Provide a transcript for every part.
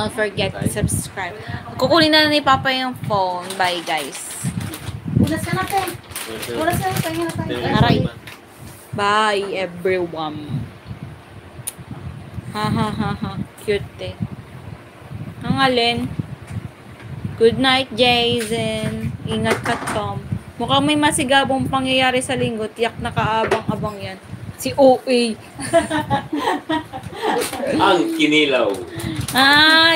Don't forget to subscribe. Kukunin na ni Papa yung phone. Bye, guys. Ulas ka natin. Ulas ka natin. Aray. Bye, everyone. Ha ha ha ha. Cute eh. Ang alin. Good night, Jason. Ingat ka, Tom. Mukhang may masigabong pangyayari sa linggo. Tiyak nakaabang-abang yan. Si OA. Ang kinilaw.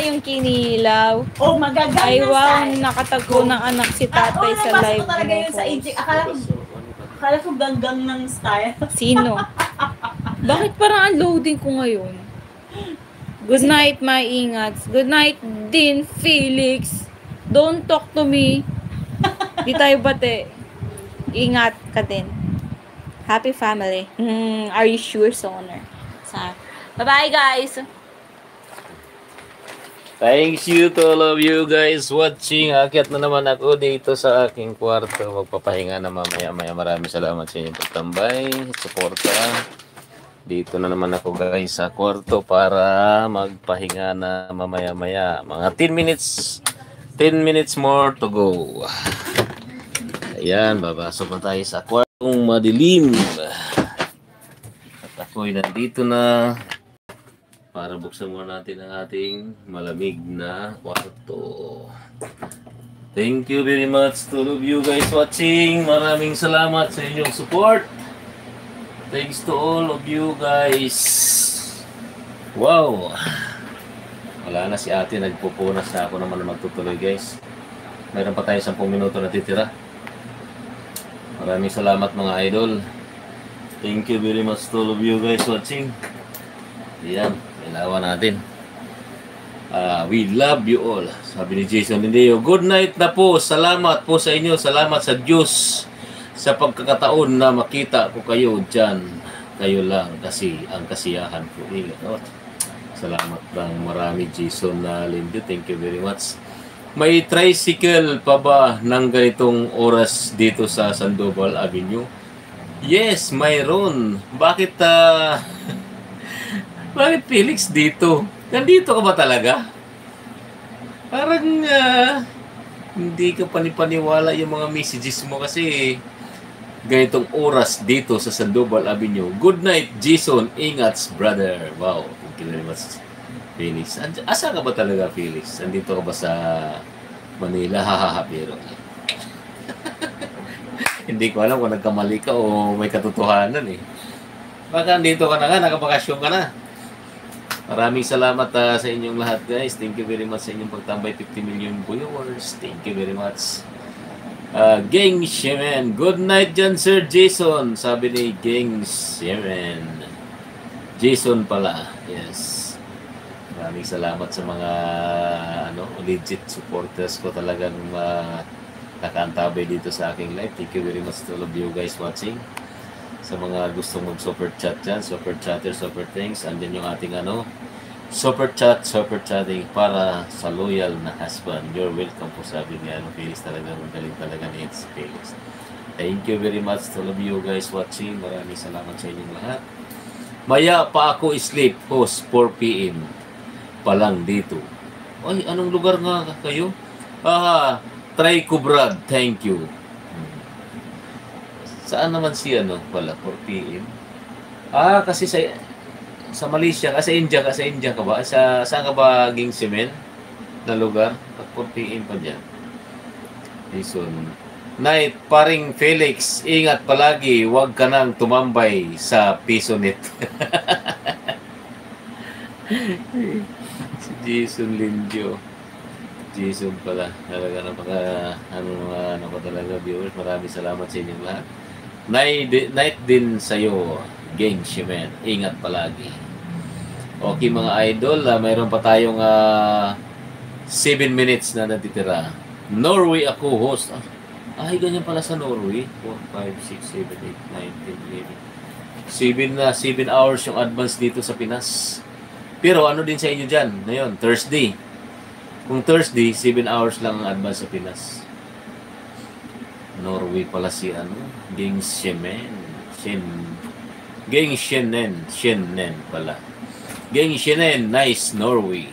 Yung kinilaw. Oh, magagamit. Ay, wow. Nakatago ng anak si tatay sa live ko talaga yun sa mo. AJ. Akala ko ganggang ng style. Sino? Bakit parang unloading ko ngayon? Good night, my ingats. Good night din, Felix. Don't talk to me. Di tayo bate. Ingat ka din. Happy family. Are you sure, Soner? Bye-bye, guys. Thanks you to all of you guys watching. Akyat na naman ako dito sa aking kwarto. Magpapahinga na mamaya-maya. Maraming salamat sa inyong pagtambay, suporta. Dito na naman ako guys sa kwarto para magpahinga na mamaya-maya. Mga 10 minutes more to go. Ayan, babasok na tayo sa kwartong madilim. At ako'y nandito na para buksan muna natin ang ating malamig na kwarto. Thank you very much to all of you guys watching. Maraming salamat sa inyong support. Thanks to all of you guys. Wow. Wala na si ate, nagpupunas na. Ako naman na magtutuloy guys. Mayroon pa tayo 10 minuto na titira. Maraming salamat mga idol. Thank you very much to all of you guys watching. Ayan, ilawan natin. We love you all. Sabi ni Jason Lindeo, good night na po. Salamat po sa inyo. Salamat sa Diyos sa pagkakataon na makita ko kayo dyan. Kayo lang kasi ang kasiyahan ko. Salamat lang marami, Jason Lindeo. Thank you very much. May tricycle pa ba ng ganitong oras dito sa Sandoval Avenue? Yes, mayroon. Bakit bakit Felix dito? Nandito ka ba talaga? Parang hindi ka panipaniwala yung mga messages mo kasi ganitong oras dito sa Sandoval Avenue. Good night, Jason. Ingats, brother. Wow, thank you very much, Felix. Asa ka ba talaga, Felix? Nandito ka ba sa Manila? Hahaha, pero hindi ko alam kung nagkamali ka o may katotohanan eh. Baka dito ka na nga, nakabakasyon ka na. Maraming salamat sa inyong lahat guys. Thank you very much sa inyong pagtambay. 50 million viewers. Thank you very much. Gang Shemen. Good night dyan Sir Jason. Sabi ni Gang Shemen. Jason pala. Yes. Maraming salamat sa mga legit supporters ko talagang nakaantabay dito sa aking live. Thank you very much to all of you guys watching. Sa mga gustong mag-super chat dyan, super chatter, super thanks. Andyan yung ating super chat, super chatting para sa loyal na husband. You're welcome po, sabi niya. Felix talaga, magaling talaga ni Felix. Thank you very much to all of you guys watching. Maraming salamat sa inyong lahat. Maya pa ako sleep host 4 PM pa lang dito. Ay, anong lugar nga kayo? Try ko Brad, thank you. Saan naman si pala 4 PM? Kasi sa Malaysia, sa India ka ba? Saan ka ba Ging Semen na lugar? 4 PM pa diyan. Jason. Night, paring Felix, ingat palagi, huwag ka nang tumambay sa PisoNet. Si Jason Lindio. Jason pala. Talaga napaka pa talaga viewers. Maraming salamat sa inyong lahat. Night din sa'yo, Gang Shemen. Ingat palagi. Okay mga idol, mayroon pa tayong 7 minutes na natitira. Norway ako host. Ay, ganyan pala sa Norway. 4, 5, 6, 7, 8, 9, 10, 11. 7 hours yung advance dito sa Pinas. Pero ano din sa inyo dyan? Ngayon, Thursday. Kung Thursday, 7 hours lang ang advance sa Pinas. Norway pala si Gang Shemen. Gang Shenen pala. Gang Shenen, nice, Norway.